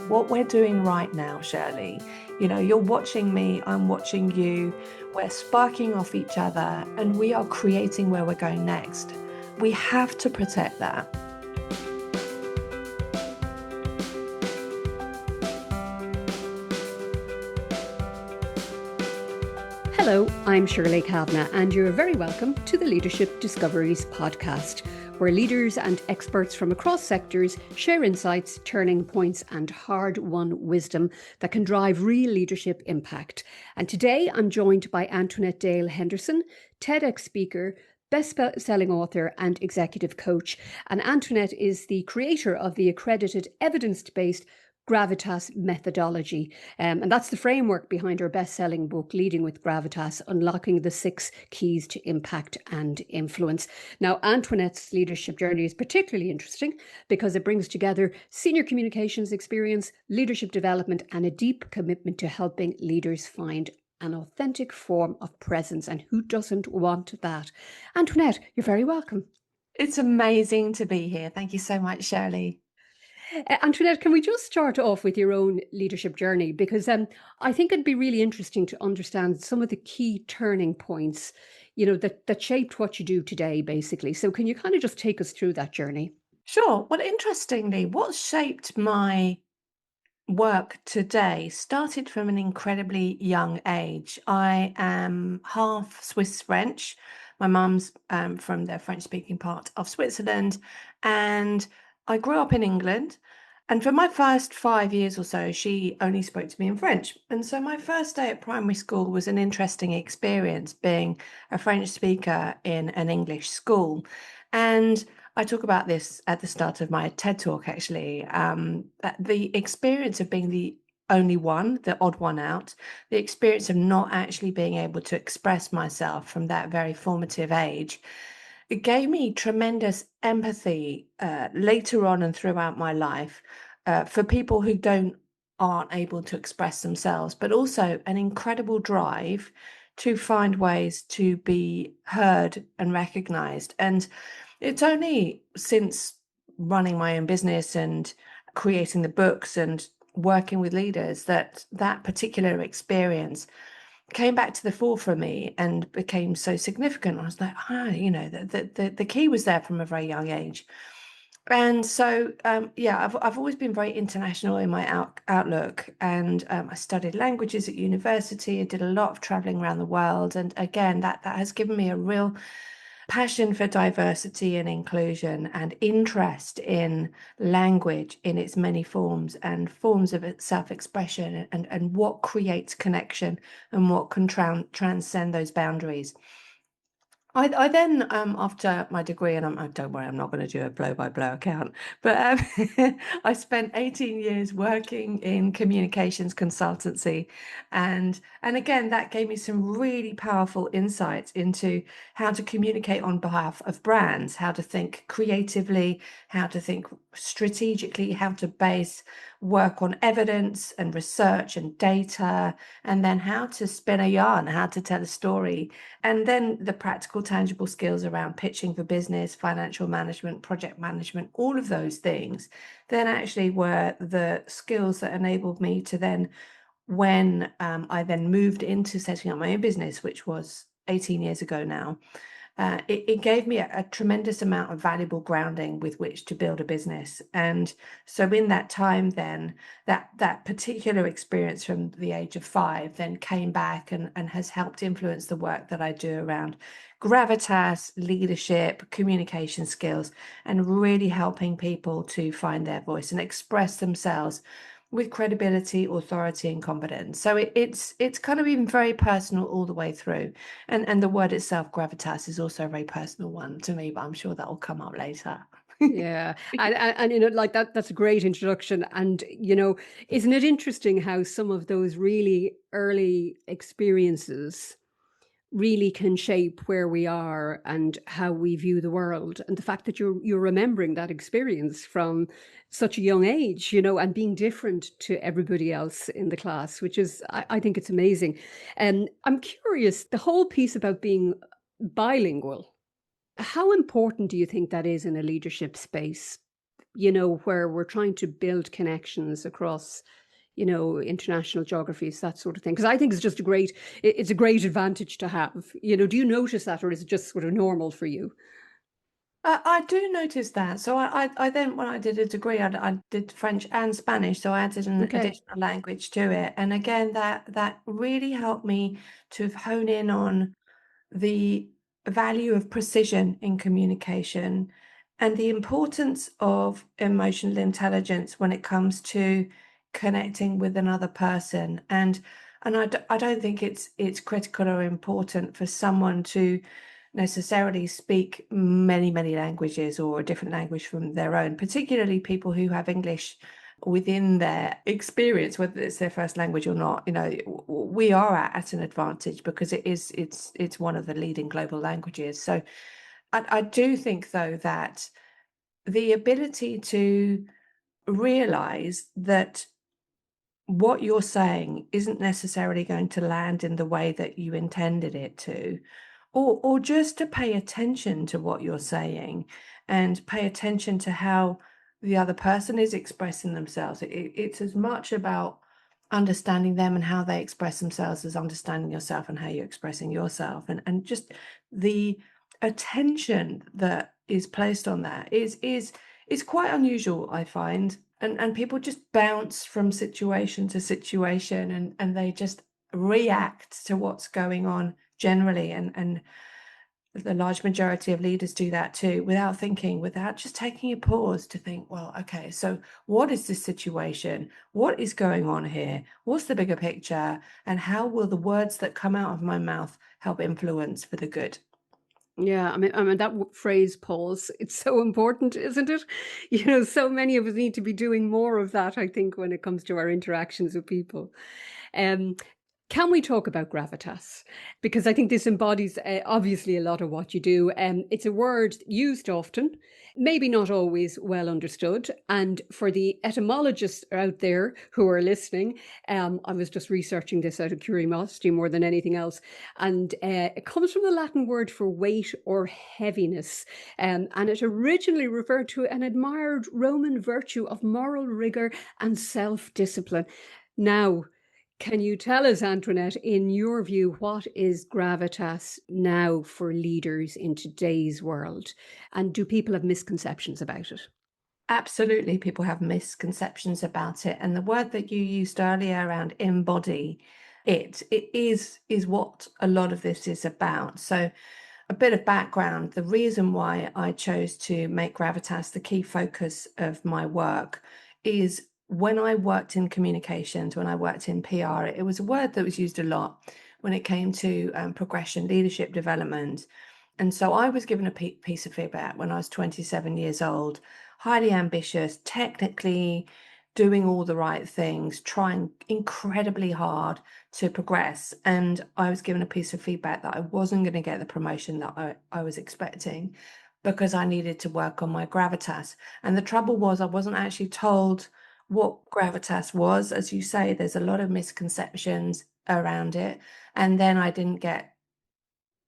what we're doing right now, Shirley. You know, you're watching me, I'm watching you. We're sparking off each other and we are creating where we're going next. We have to protect that. Hello, I'm Shirley Kavanagh, and you're very welcome to the Leadership Discoveries podcast, where leaders and experts from across sectors share insights, turning points, and hard-won wisdom that can drive real leadership impact. And today I'm joined by Antoinette Dale Henderson, TEDx speaker, best-selling author and executive coach. And Antoinette is the creator of the accredited evidence-based Gravitas methodology. And that's the framework behind her best-selling book, Leading with Gravitas, Unlocking the 6 Keys to Impact and Influence. Now, Antoinette's leadership journey is particularly interesting because it brings together senior communications experience, leadership development, and a deep commitment to helping leaders find an authentic form of presence. And who doesn't want that? Antoinette, you're very welcome. It's amazing to be here. Thank you so much, Shirley. Antoinette, can we just start off with your own leadership journey? Because I think it'd be really interesting to understand some of the key turning points, that shaped what you do today, basically. So can you kind of just take us through that journey? Sure. Well, interestingly, what shaped my work today started from an incredibly young age. I am half Swiss French. My mum's from the French speaking part of Switzerland, and I grew up in England. And for my first 5 years or so, she only spoke to me in French. And so my first day at primary school was an interesting experience being a French speaker in an English school. And I talk about this at the start of my TED talk, actually. The experience of being the only one, the odd one out, the experience of not actually being able to express myself from that very formative age, it gave me tremendous empathy later on and throughout my life for people who aren't able to express themselves, but also an incredible drive to find ways to be heard and recognized. And it's only since running my own business and creating the books and working with leaders that particular experience came back to the fore for me and became so significant. I was like, the key was there from a very young age. And so, I've always been very international in my outlook, and I studied languages at university. I did a lot of traveling around the world, and again, that has given me a real passion for diversity and inclusion and interest in language in its many forms and forms of self-expression and what creates connection and what can transcend those boundaries. I then, after my degree, and don't worry, I'm not going to do a blow-by-blow account, but I spent 18 years working in communications consultancy, and again, that gave me some really powerful insights into how to communicate on behalf of brands, how to think creatively, how to think strategically, how to base work on evidence and research and data, and then how to spin a yarn, how to tell a story. And then the practical, tangible skills around pitching for business, financial management, project management, all of those things, then actually were the skills that enabled me to then, when I then moved into setting up my own business, which was 18 years ago now, it gave me a tremendous amount of valuable grounding with which to build a business. And so in that time then, that particular experience from the age of 5 then came back and has helped influence the work that I do around gravitas, leadership, communication skills, and really helping people to find their voice and express themselves with credibility, authority, and confidence. So it's kind of even very personal all the way through. And the word itself, gravitas, is also a very personal one to me, but I'm sure that will come up later. Yeah. And like that's a great introduction. And, isn't it interesting how some of those really early experiences really can shape where we are and how we view the world, and the fact that you're remembering that experience from such a young age, and being different to everybody else in the class, which is, I think it's amazing. And I'm curious, the whole piece about being bilingual, how important do you think that is in a leadership space? where we're trying to build connections across, international geographies, that sort of thing. Because I think it's a great advantage to have. Do you notice that, or is it just sort of normal for you? I do notice that. So I then, when I did a degree, I did French and Spanish, so I added an Okay. additional language to it. And again, that really helped me to hone in on the value of precision in communication and the importance of emotional intelligence when it comes to connecting with another person. I don't think it's critical or important for someone to necessarily speak many languages or a different language from their own, particularly people who have English within their experience, whether it's their first language or not. We are at an advantage because it's one of the leading global languages. So I do think, though, that the ability to realize that what you're saying isn't necessarily going to land in the way that you intended it to, or just to pay attention to what you're saying and pay attention to how the other person is expressing themselves. It's as much about understanding them and how they express themselves as understanding yourself and how you're expressing yourself. And just the attention that is placed on that is quite unusual, I find. And people just bounce from situation to situation, and they just react to what's going on generally. And the large majority of leaders do that too, without thinking, without just taking a pause to think, well, okay, so what is this situation? What is going on here? What's the bigger picture? And how will the words that come out of my mouth help influence for the good? Yeah, I mean that phrase "pause." It's so important, isn't it? So many of us need to be doing more of that. I think when it comes to our interactions with people. Um, can we talk about gravitas? Because I think this embodies obviously a lot of what you do. It's a word used often, maybe not always well understood. And for the etymologists out there who are listening, I was just researching this out of curiosity more than anything else. And it comes from the Latin word for weight or heaviness. And it originally referred to an admired Roman virtue of moral rigor and self discipline. Now, can you tell us, Antoinette, in your view, what is gravitas now for leaders in today's world? And do people have misconceptions about it? Absolutely, people have misconceptions about it. And the word that you used earlier around embody, it is what a lot of this is about. So a bit of background, the reason why I chose to make gravitas the key focus of my work is when I worked in communications, when I worked in PR, it was a word that was used a lot when it came to progression, leadership development. And so I was given a piece of feedback when I was 27 years old, highly ambitious, technically doing all the right things, trying incredibly hard to progress. And I was given a piece of feedback that I wasn't going to get the promotion that I was expecting because I needed to work on my gravitas. And the trouble was, I wasn't actually told what gravitas was. As you say, there's a lot of misconceptions around it. And then I didn't get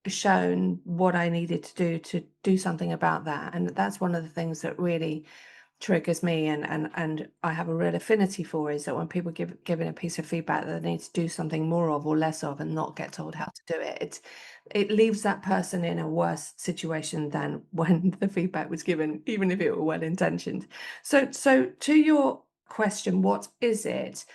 shown what I needed to do something about that. And that's one of the things that really triggers me and I have a real affinity for, is that when people given a piece of feedback that they need to do something more of or less of and not get told how to do it, it leaves that person in a worse situation than when the feedback was given, even if it were well intentioned. So to your question, what is it?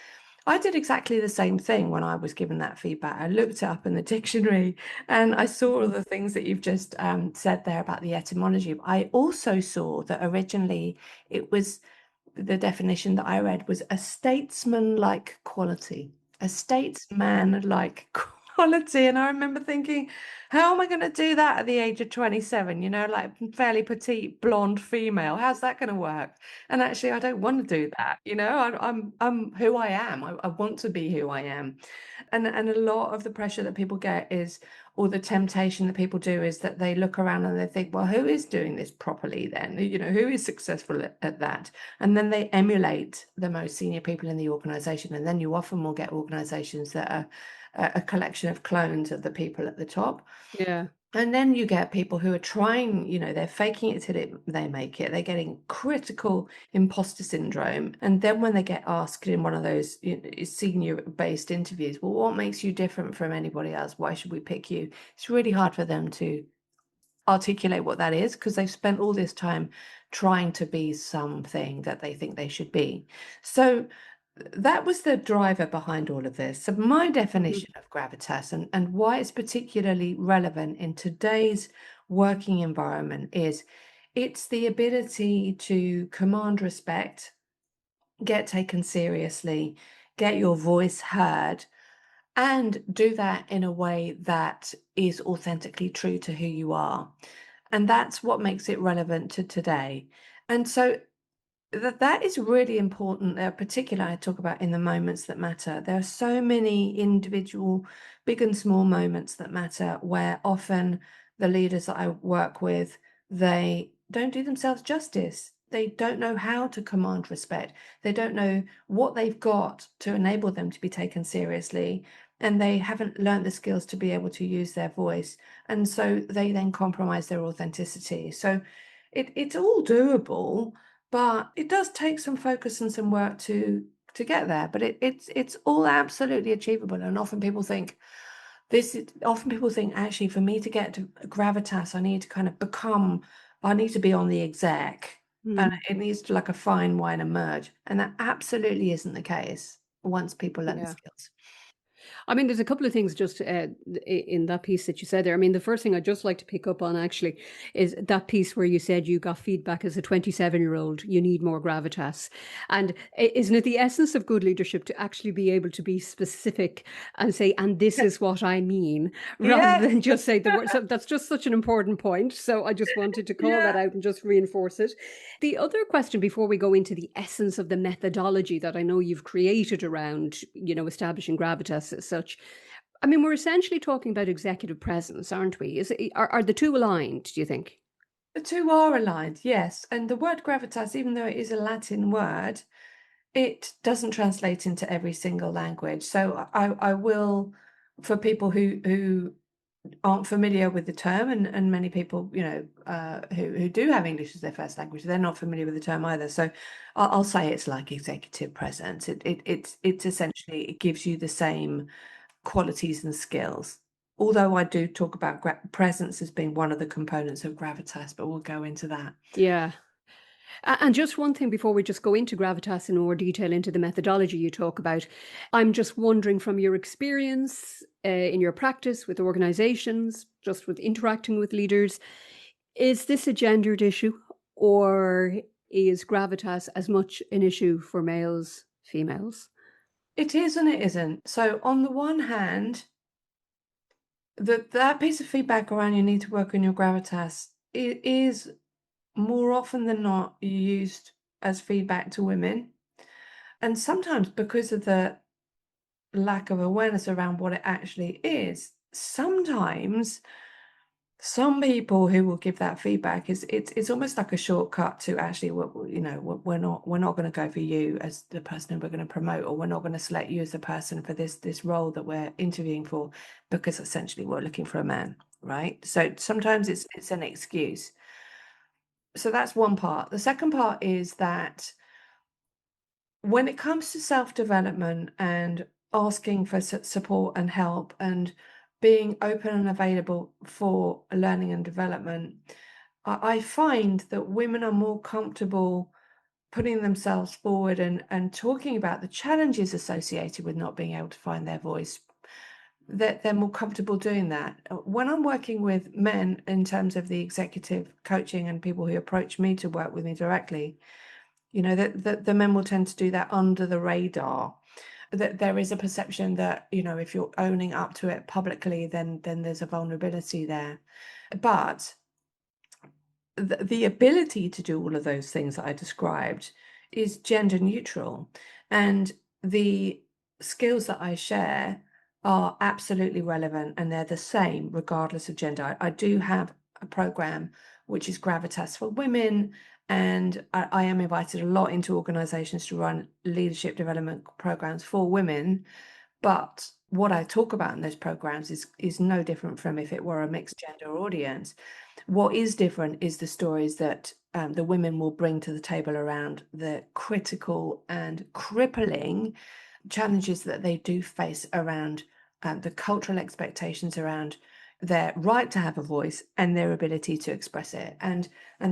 I did exactly the same thing when I was given that feedback. I looked it up in the dictionary and I saw all the things that you've just said there about the etymology. I also saw that originally it was, the definition that I read was a statesman-like quality, a statesman-like quality. And I remember thinking, how am I going to do that at the age of 27? Like fairly petite, blonde female. How's that going to work? And actually, I don't want to do that. I'm who I am. I want to be who I am. And a lot of the pressure that people get is, or the temptation that people do, is that they look around and they think, well, who is doing this properly then? Who is successful at that? And then they emulate the most senior people in the organization. And then you often will get organizations that are a collection of clones of the people at the top. Yeah. And then you get people who are trying, they're faking it till they make it. They're getting critical imposter syndrome. And then when they get asked in one of those senior-based interviews, well, what makes you different from anybody else? Why should we pick you? It's really hard for them to articulate what that is because they've spent all this time trying to be something that they think they should be. So that was the driver behind all of this. So my Mhm. definition of gravitas and why it's particularly relevant in today's working environment is it's the ability to command respect, get taken seriously, get your voice heard, and do that in a way that is authentically true to who you are. And that's what makes it relevant to today. And so that is really important. Particularly, I talk about in the moments that matter. There are so many individual, big and small moments that matter where often the leaders that I work with, they don't do themselves justice. They don't know how to command respect. They don't know what they've got to enable them to be taken seriously. And they haven't learned the skills to be able to use their voice. And so they then compromise their authenticity. So it's all doable, but it does take some focus and some work to get there. But it's all absolutely achievable. And often people think actually for me to get to gravitas, I need to be on the exec. And Mm. it needs to like a fine wine emerge. And that absolutely isn't the case once people learn the Yeah. skills. I mean, there's a couple of things just in that piece that you said there. I mean, the first thing I'd just like to pick up on actually is that piece where you said you got feedback as a 27-year-old, you need more gravitas. And isn't it the essence of good leadership to actually be able to be specific and say, and this is what I mean, rather Yes. than just say the word? So that's just such an important point. So I just wanted to call that Yeah. out and just reinforce it. The other question before we go into the essence of the methodology that I know you've created around, establishing gravitas as such. I mean, we're essentially talking about executive presence, aren't we? Are the two aligned, do you think? The two are aligned, yes. And the word gravitas, even though it is a Latin word, it doesn't translate into every single language. So I will, for people who aren't familiar with the term, and many people, who do have English as their first language, they're not familiar with the term either. So I'll say it's like executive presence. It's essentially, it gives you the same qualities and skills. Although I do talk about presence as being one of the components of gravitas, but we'll go into that. Yeah. And just one thing before we just go into gravitas in more detail into the methodology you talk about. I'm just wondering from your experience in your practice with organizations, just with interacting with leaders, is this a gendered issue or is gravitas as much an issue for males, females? It is and it isn't. So on the one hand, that piece of feedback around you need to work on your gravitas is more often than not used as feedback to women. And sometimes because of the lack of awareness around what it actually is, sometimes some people who will give that feedback it's almost like a shortcut to actually we're not going to go for you as the person who we're going to promote, or we're not going to select you as the person for this role that we're interviewing for, because essentially we're looking for a man, right? So sometimes it's an excuse. So that's one part. The second part is that when it comes to self-development and asking for support and help and being open and available for learning and development, I find that women are more comfortable putting themselves forward and talking about the challenges associated with not being able to find their voice. That they're more comfortable doing that. When I'm working with men in terms of the executive coaching and people who approach me to work with me directly, that the men will tend to do that under the radar. That there is a perception that, if you're owning up to it publicly, then there's a vulnerability there. But the ability to do all of those things that I described is gender neutral. And the skills that I share are absolutely relevant, and they're the same regardless of gender. I do have a program which is Gravitas for Women, and I am invited a lot into organizations to run leadership development programs for women, But what I talk about in those programs is no different from if it were a mixed gender audience. What is different is the stories that the women will bring to the table around the critical and crippling challenges that they do face around the cultural expectations around their right to have a voice and their ability to express it. And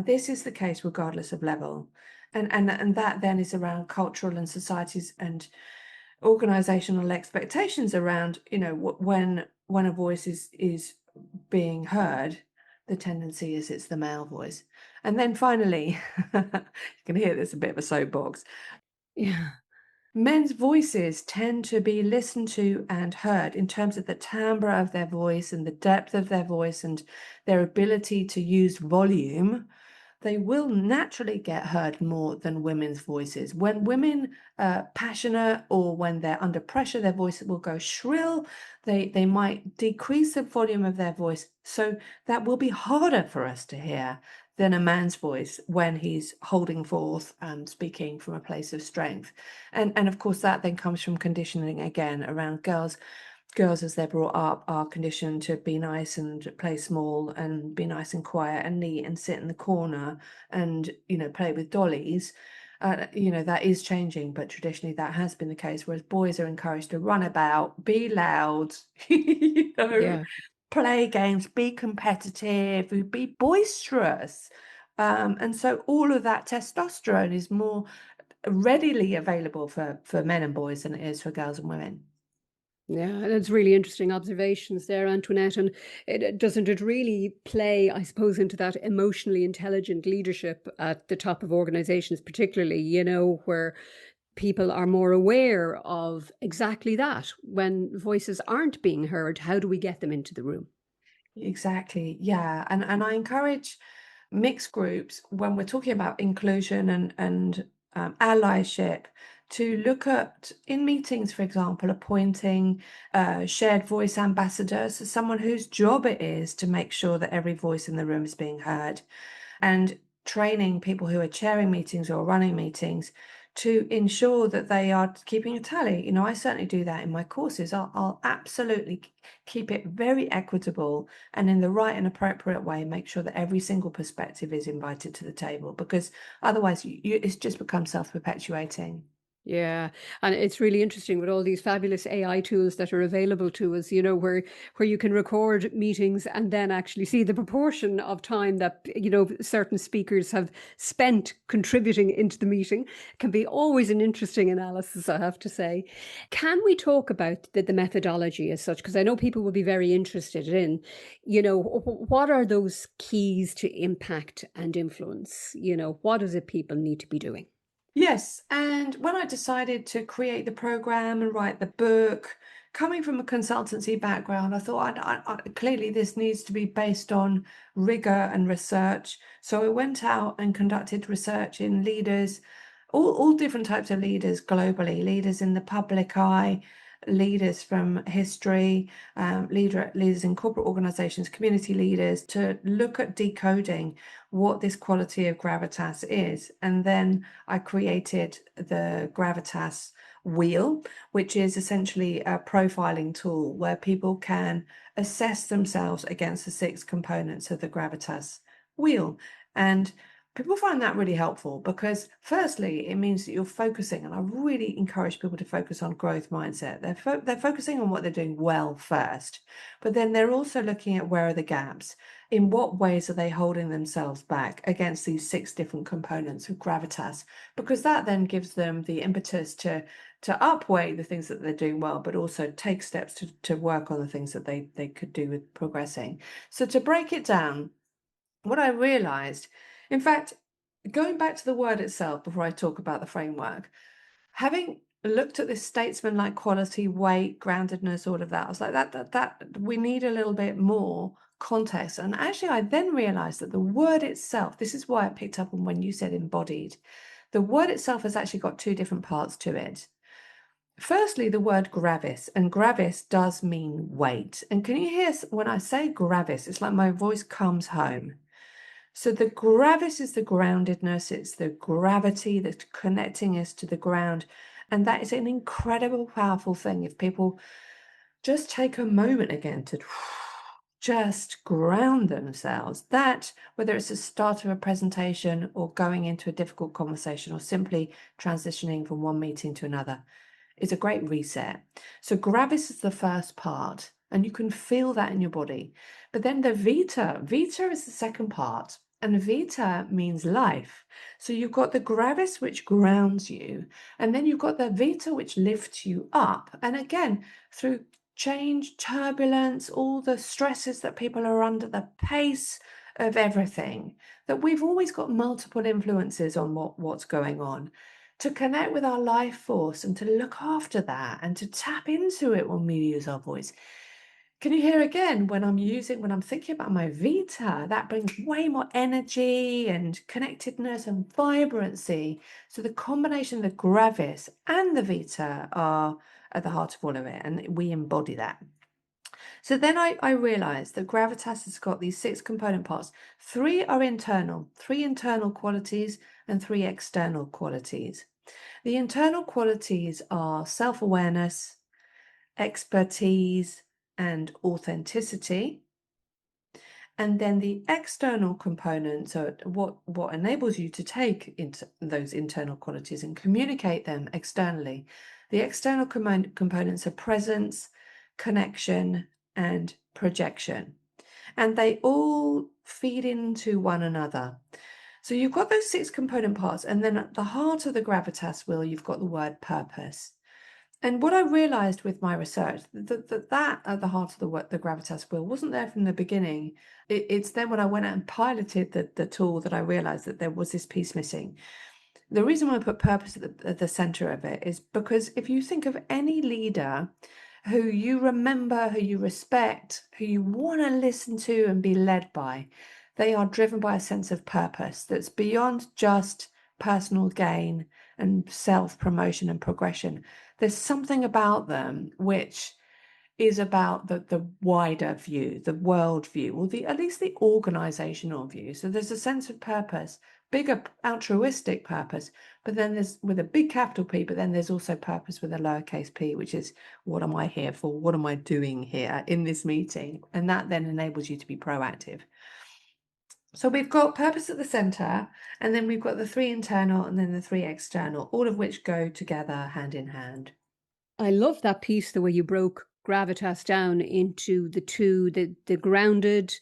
this is the case regardless of level. And that then is around cultural and societies and organizational expectations around, when a voice is being heard, the tendency is it's the male voice. And then finally, you can hear there's a bit of a soapbox. Yeah. Men's voices tend to be listened to and heard in terms of the timbre of their voice and the depth of their voice and their ability to use volume. They will naturally get heard more than women's voices. When women are passionate or when they're under pressure, their voice will go shrill. They might decrease the volume of their voice. So that will be harder for us to hear than a man's voice when he's holding forth and speaking from a place of strength. And of course, that then comes from conditioning again around girls. Girls, as they're brought up, are conditioned to be nice and play small and be nice and quiet and neat and sit in the corner and, play with dollies. That is changing, but traditionally that has been the case, whereas boys are encouraged to run about, be loud, you know, Yeah. play games, be competitive, be boisterous. And so all of that testosterone is more readily available for men and boys than it is for girls and women. Yeah, that's really interesting observations there, Antoinette. And doesn't it really play, I suppose, into that emotionally intelligent leadership at the top of organizations, particularly, where people are more aware of exactly that. When voices aren't being heard, how do we get them into the room? Exactly. Yeah. And I encourage mixed groups when we're talking about inclusion and allyship to look at in meetings, for example, appointing shared voice ambassadors, so someone whose job it is to make sure that every voice in the room is being heard, and training people who are chairing meetings or running meetings to ensure that they are keeping a tally. I certainly do that in my courses. I'll absolutely keep it very equitable and in the right and appropriate way, make sure that every single perspective is invited to the table, because otherwise it's just become self-perpetuating. Yeah, and it's really interesting with all these fabulous AI tools that are available to us, where you can record meetings and then actually see the proportion of time that, certain speakers have spent contributing into the meeting. Can be always an interesting analysis, I have to say. Can we talk about the methodology as such? Because I know people will be very interested in, what are those keys to impact and influence? What does it people need to be doing? Yes, and when I decided to create the program and write the book, coming from a consultancy background, I thought clearly this needs to be based on rigor and research. So I went out and conducted research in leaders, all different types of leaders globally, leaders in the public eye, leaders from history, leaders in corporate organizations, community leaders, to look at decoding what this quality of gravitas is. And then I created the Gravitas wheel, which is essentially a profiling tool where people can assess themselves against the 6 components of the Gravitas wheel. And people find that really helpful because, firstly, it means that you're focusing, and I really encourage people to focus on growth mindset. They're focusing on what they're doing well first, but then they're also looking at where are the gaps. In what ways are they holding themselves back against these 6 different components of gravitas? Because that then gives them the impetus to upweigh the things that they're doing well, but also take steps to work on the things that they could do with progressing. So to break it down, what I realized, in fact, going back to the word itself before I talk about the framework, having looked at this statesman-like quality, weight, groundedness, all of that, I was like, that we need a little bit more context. And actually, I then realized that the word itself, this is why I picked up on when you said embodied, the word itself has actually got 2 different parts to it. Firstly, the word gravis, and gravis does mean weight. And can you hear when I say gravis, it's like my voice comes home. So the gravis is the groundedness, it's the gravity that's connecting us to the ground. And that is an incredible, powerful thing if people just take a moment again to just ground themselves. That, whether it's the start of a presentation or going into a difficult conversation or simply transitioning from one meeting to another, is a great reset. So gravis is the first part, and you can feel that in your body. But then the vita is the second part, and vita means life. So you've got the gravis, which grounds you, and then you've got the vita, which lifts you up. And again, through change, turbulence, all the stresses that people are under, the pace of everything, that we've always got multiple influences on what's going on. To connect with our life force and to look after that and to tap into it when we use our voice. Can you hear again when I'm thinking about my vita, that brings way more energy and connectedness and vibrancy. So the combination of the gravis and the vita are at the heart of all of it, and we embody that. So then I realized that gravitas has got these 6 component parts. Three internal qualities and 3 external qualities. The internal qualities are self-awareness, expertise, and authenticity. And then the external components are what enables you to take into those internal qualities and communicate them externally. The external components are presence, connection, and projection. And they all feed into one another. So you've got those 6 component parts, and then at the heart of the gravitas wheel, you've got the word purpose. And what I realized with my research, that at the heart of the gravitas wheel wasn't there from the beginning. It's then when I went out and piloted the tool that I realized that there was this piece missing. The reason why I put purpose at the center of it is because if you think of any leader who you remember, who you respect, who you want to listen to and be led by, they are driven by a sense of purpose that's beyond just personal gain and self-promotion and progression. There's something about them which is about the wider view, the world view, or at least the organizational view. So there's a sense of purpose, bigger altruistic purpose, but then there's with a big capital P, but then there's also purpose with a lowercase p, which is what am I here for? What am I doing here in this meeting? And that then enables you to be proactive. So we've got purpose at the center, and then we've got the 3 internal and then the 3 external, all of which go together hand in hand. I love that piece, the way you broke gravitas down into the two, the grounded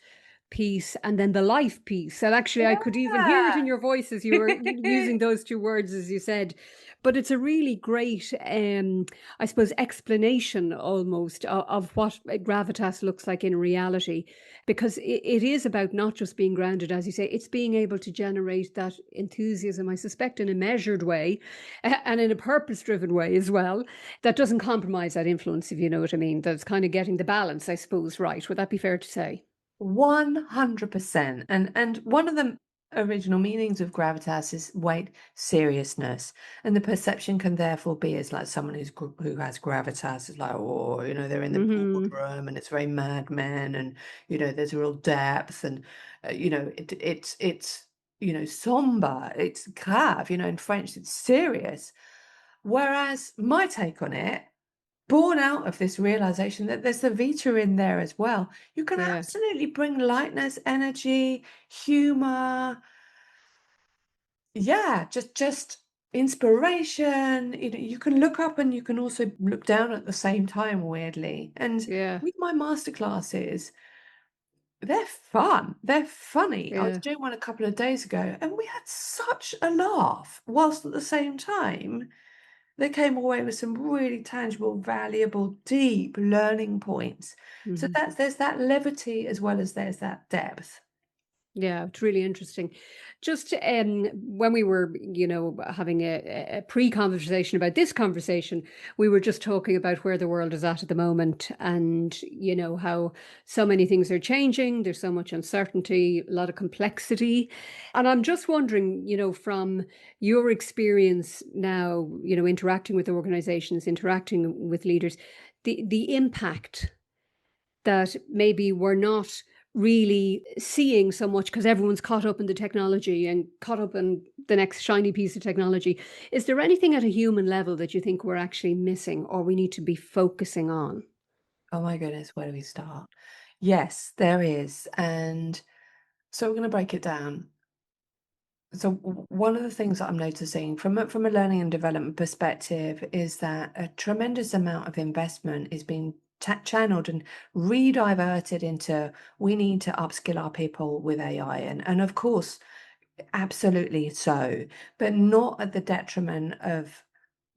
piece and then the life piece. And actually, I could even hear it in your voice as you were Yeah. using those 2 words, as you said. But it's a really great, I suppose, explanation almost of what gravitas looks like in reality, because it is about not just being grounded, as you say, it's being able to generate that enthusiasm, I suspect, in a measured way and in a purpose driven way as well, that doesn't compromise that influence, if you know what I mean. That's kind of getting the balance, I suppose, right. Would that be fair to say? 100%. And one of the original meanings of gravitas is weight, seriousness. And the perception can therefore be as like someone who has gravitas is like, oh, they're in the Hmm. boardroom and it's very Mad Men and, there's a real depth and, it's somber, it's grave, in French, it's serious. Whereas my take on it, born out of this realization that there's the Vita in there as well. You can Yeah. absolutely bring lightness, energy, humor, yeah, just inspiration. You can look up and you can also look down at the same time, weirdly. And Yeah. with my masterclasses, they're fun. They're funny. I was Yeah. doing one a couple of days ago, and we had such a laugh, whilst at the same time they came away with some really tangible, valuable, deep learning points. So Hmm. there's that levity as well as there's that depth. Yeah, it's really interesting. Just when we were, having a pre-conversation about this conversation, we were just talking about where the world is at the moment, and how so many things are changing. There's so much uncertainty, a lot of complexity, and I'm just wondering, from your experience now, interacting with organizations, interacting with leaders, the impact that maybe we're not really seeing so much because everyone's caught up in the technology and caught up in the next shiny piece of technology. Is there anything at a human level that you think we're actually missing or we need to be focusing on? Oh my goodness, where do we start? Yes, there is. And so we're going to break it down. So one of the things that I'm noticing from a learning and development perspective is that a tremendous amount of investment is being channeled and rediverted into we need to upskill our people with AI, and of course, absolutely so, but not at the detriment of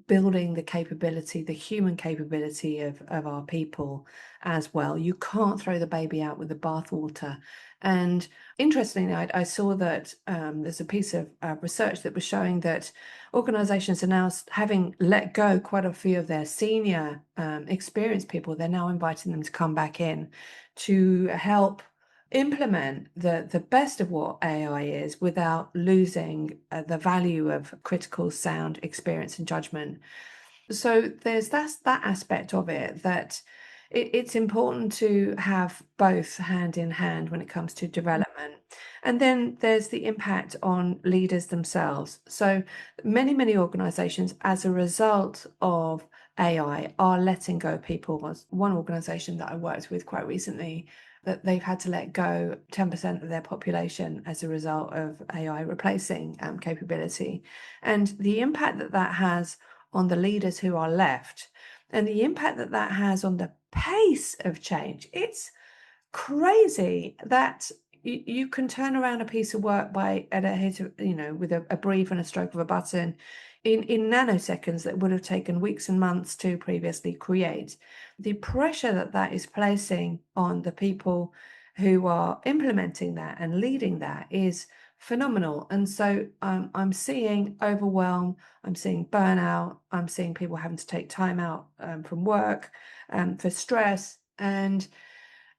building the capability, the human capability of our people as well. You can't throw the baby out with the bathwater. And interestingly, I saw that there's a piece of research that was showing that organizations are now having let go quite a few of their senior experienced people. They're now inviting them to come back in to help implement the best of what AI is without losing the value of critical sound experience and judgment. So that aspect of it that it's important to have both hand in hand when it comes to development. And then there's the impact on leaders themselves. So many organizations, as a result of AI, are letting go of people. Was one organization that I worked with quite recently that they've had to let go 10% of their population as a result of AI replacing capability. And the impact that that has on the leaders who are left and the impact that that has on the pace of change. It's crazy that you can turn around a piece of work by at a hit of, with a brief and a stroke of a button in nanoseconds that would have taken weeks and months to previously create. The pressure that that is placing on the people who are implementing that and leading that is phenomenal. And so I'm seeing overwhelm, I'm seeing burnout, I'm seeing people having to take time out from work for stress and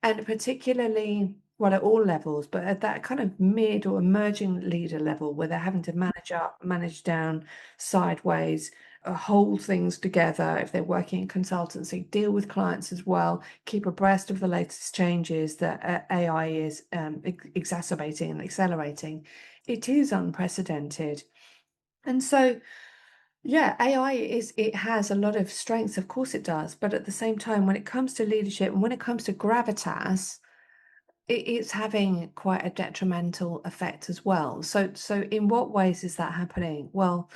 particularly, well, at all levels, but at that kind of mid or emerging leader level where they're having to manage up, manage down, sideways, hold things together if they're working in consultancy, deal with clients as well, keep abreast of the latest changes that AI is exacerbating and accelerating. It is unprecedented. And so, yeah, it has a lot of strengths, of course it does. But at the same time, when it comes to leadership and when it comes to gravitas, it's having quite a detrimental effect as well. So in what ways is that happening? Well,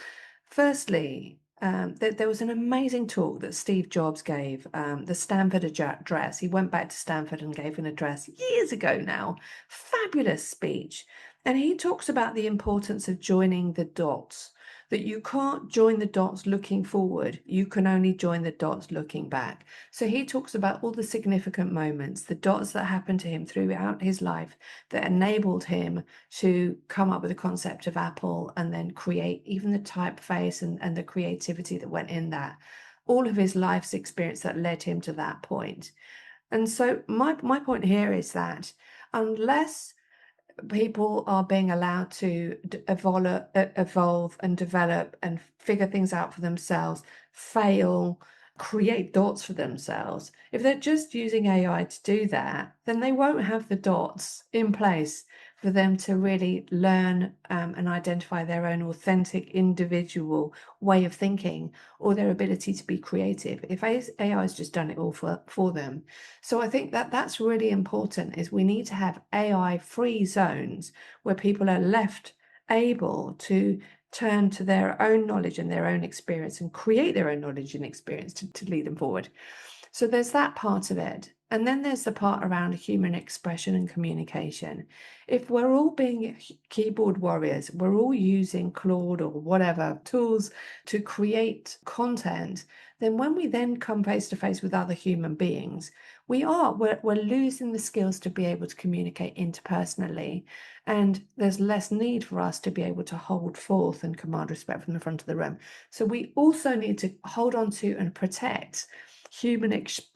firstly, there was an amazing talk that Steve Jobs gave, the Stanford address. He went back to Stanford and gave an address years ago now. Fabulous speech. And he talks about the importance of joining the dots, that you can't join the dots looking forward. You can only join the dots looking back. So he talks about all the significant moments, the dots that happened to him throughout his life that enabled him to come up with the concept of Apple and then create even the typeface and the creativity that went in that. All of his life's experience that led him to that point. And so my point here is that unless people are being allowed to evolve and develop and figure things out for themselves, fail, create dots for themselves. If they're just using AI to do that, then they won't have the dots in place for them to really learn and identify their own authentic individual way of thinking or their ability to be creative if AI has just done it all for them. So I think that that's really important is we need to have AI free zones where people are left able to turn to their own knowledge and their own experience and create their own knowledge and experience to lead them forward. So there's that part of it. And then there's the part around human expression and communication. If we're all being keyboard warriors, we're all using Claude or whatever tools to create content, then when we then come face to face with other human beings, we're losing the skills to be able to communicate interpersonally. And there's less need for us to be able to hold forth and command respect from the front of the room. So we also need to hold on to and protect human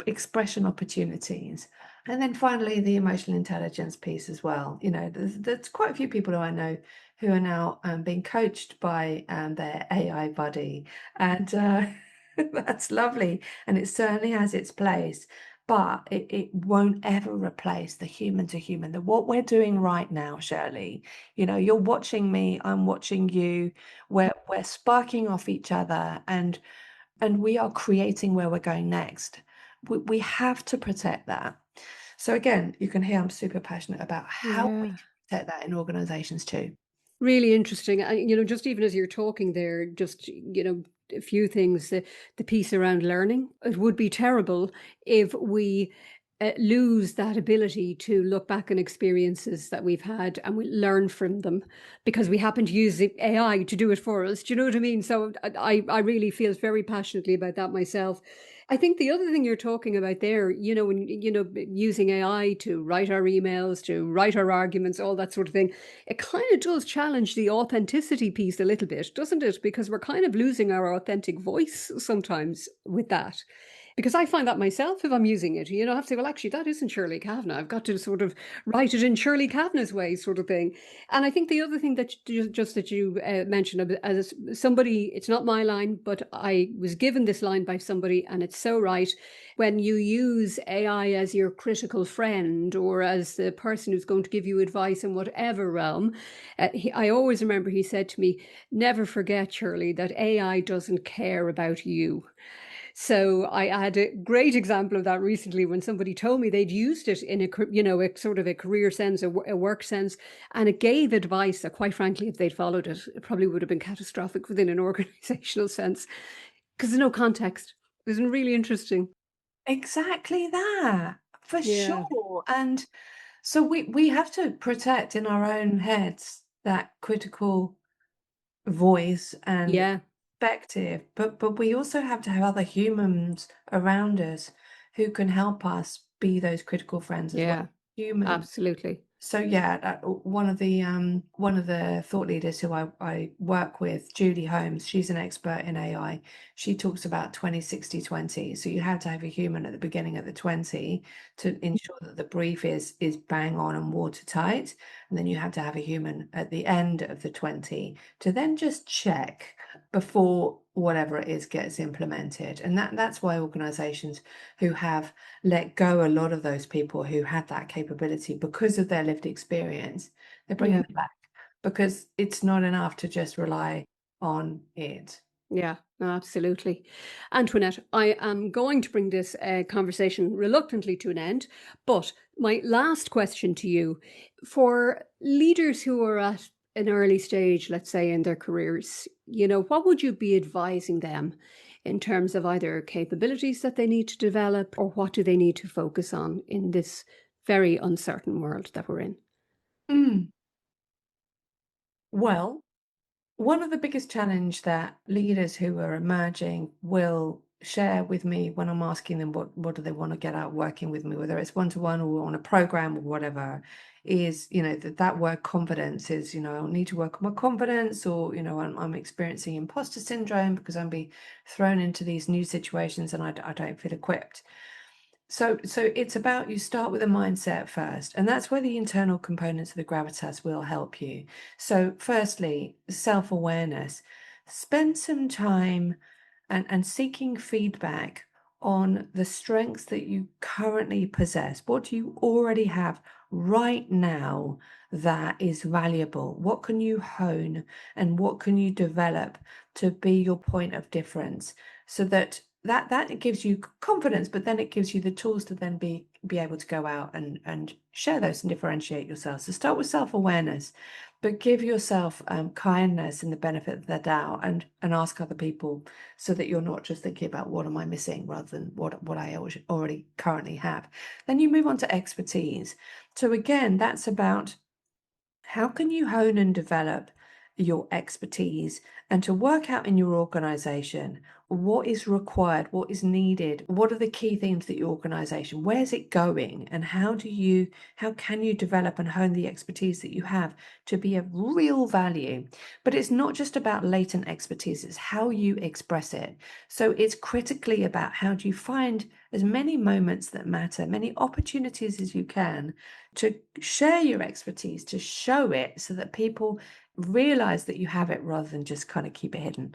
expression opportunities. And then finally, the emotional intelligence piece as well. There's quite a few people who I know who are now being coached by their AI buddy. And that's lovely. And it certainly has its place. but it won't ever replace the human to human. What we're doing right now, Shirley, you're watching me, I'm watching you, we're sparking off each other, and we are creating where we're going next. We have to protect that. So again, you can hear I'm super passionate about how we Yeah. can protect that in organizations too. Really interesting. And, just even as you're talking there, just, a few things, the piece around learning. It would be terrible if we lose that ability to look back on experiences that we've had and we learn from them because we happen to use the AI to do it for us. Do you know what I mean? So I really feel very passionately about that myself. I think the other thing you're talking about there, when, using AI to write our emails, to write our arguments, all that sort of thing, it kind of does challenge the authenticity piece a little bit, doesn't it? Because we're kind of losing our authentic voice sometimes with that. Because I find that myself if I'm using it, I have to say, well, actually, that isn't Shirley Kavanagh. I've got to sort of write it in Shirley Kavanagh's way, sort of thing. And I think the other thing that just that you mentioned, as somebody, it's not my line, but I was given this line by somebody, and it's so right. When you use AI as your critical friend or as the person who's going to give you advice in whatever realm, I always remember he said to me, never forget, Shirley, that AI doesn't care about you. So I had a great example of that recently when somebody told me they'd used it in a sort of a career sense, a work sense, and it gave advice that, quite frankly, if they'd followed it, it probably would have been catastrophic within an organizational sense because there's no context. Isn't it really interesting? Exactly that, for Yeah. sure. And so we have to protect in our own heads that critical voice and Yeah. perspective, but we also have to have other humans around us who can help us be those critical friends as well. Yeah. Human. Absolutely. So yeah, one of the thought leaders who I work with, Julie Holmes, she's an expert in AI. She talks about 20-60-20. So you have to have a human at the beginning of the 20 to ensure that the brief is bang on and watertight. And then you have to have a human at the end of the 20 to then just check before whatever it is gets implemented. And that's why organizations who have let go a lot of those people who had that capability because of their lived experience. They're bringing Yeah. them back because it's not enough to just rely on it. Yeah, no, absolutely. Antoinette, I am going to bring this conversation reluctantly to an end, but my last question to you, for leaders who are at an early stage, let's say in their careers, what would you be advising them in terms of either capabilities that they need to develop or what do they need to focus on in this very uncertain world that we're in? Mm. Well, one of the biggest challenge that leaders who are emerging will share with me when I'm asking them what do they want to get out working with me, whether it's one-to-one or on a program or whatever, is, that word confidence is, I need to work on my confidence, or, I'm experiencing imposter syndrome because I'm being thrown into these new situations and I don't feel equipped. So it's about you start with a mindset first, and that's where the internal components of the gravitas will help you. So firstly, self-awareness. Spend some time and seeking feedback on the strengths that you currently possess. What do you already have right now that is valuable? What can you hone and what can you develop to be your point of difference so that gives you confidence, but then it gives you the tools to then be able to go out and share those and differentiate yourself. So start with self-awareness, but give yourself kindness and the benefit of the doubt, and ask other people, so that you're not just thinking about what am I missing rather than what I already currently have. Then you move on to expertise. So again, that's about how can you hone and develop your expertise, and to work out in your organization what is required, what is needed, what are the key themes that your organization, where's it going, and how can you develop and hone the expertise that you have to be of real value. But it's not just about latent expertise, it's how you express it. So it's critically about how do you find as many moments that matter, many opportunities as you can to share your expertise, to show it so that people realize that you have it rather than just kind of keep it hidden.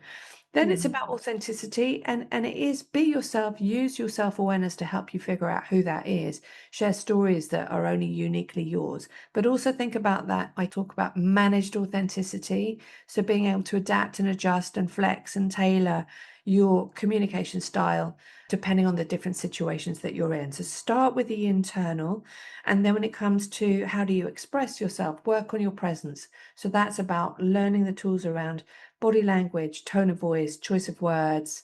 Then it's Mm. about authenticity, and it is be yourself, use your self-awareness to help you figure out who that is. Share stories that are only uniquely yours. But also think about that. I talk about managed authenticity. So being able to adapt and adjust and flex and tailor your communication style depending on the different situations that you're in. So start with the internal, and then when it comes to how do you express yourself, work on your presence. So that's about learning the tools around body language, tone of voice, choice of words.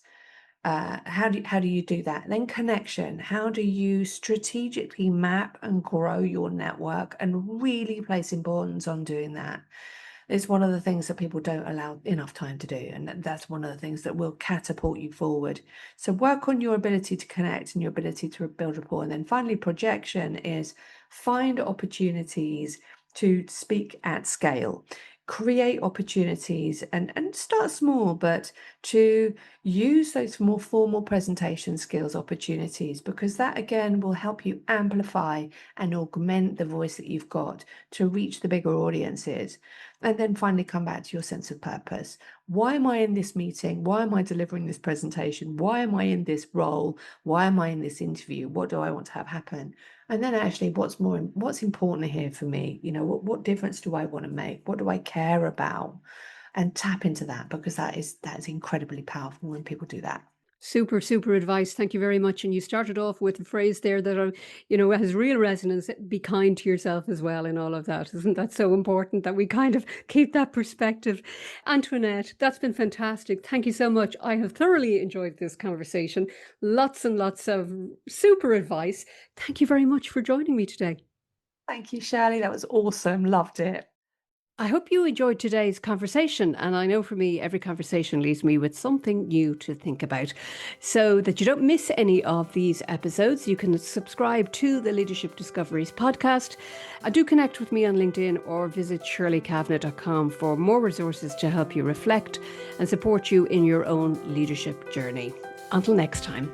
How do you do that? Then connection. How do you strategically map and grow your network and really place importance on doing that? It's one of the things that people don't allow enough time to do, and that's one of the things that will catapult you forward. So work on your ability to connect and your ability to build rapport. And then finally, projection is find opportunities to speak at scale. Create opportunities and start small, but to use those more formal presentation skills opportunities, because that again will help you amplify and augment the voice that you've got to reach the bigger audiences. And then finally come back to your sense of purpose. Why am I in this meeting? Why am I delivering this presentation? Why am I in this role? Why am I in this interview? What do I want to have happen? And then actually what's important here for me? What difference do I want to make? What do I care about? And tap into that, because that is incredibly powerful when people do that. Super, super advice. Thank you very much. And you started off with a phrase there that has real resonance. Be kind to yourself as well in all of that. Isn't that so important that we kind of keep that perspective? Antoinette, that's been fantastic. Thank you so much. I have thoroughly enjoyed this conversation. Lots and lots of super advice. Thank you very much for joining me today. Thank you, Shirley. That was awesome. Loved it. I hope you enjoyed today's conversation. And I know for me, every conversation leaves me with something new to think about. So that you don't miss any of these episodes, you can subscribe to the Leadership Discoveries podcast. Do connect with me on LinkedIn or visit shirleykavanagh.com for more resources to help you reflect and support you in your own leadership journey. Until next time.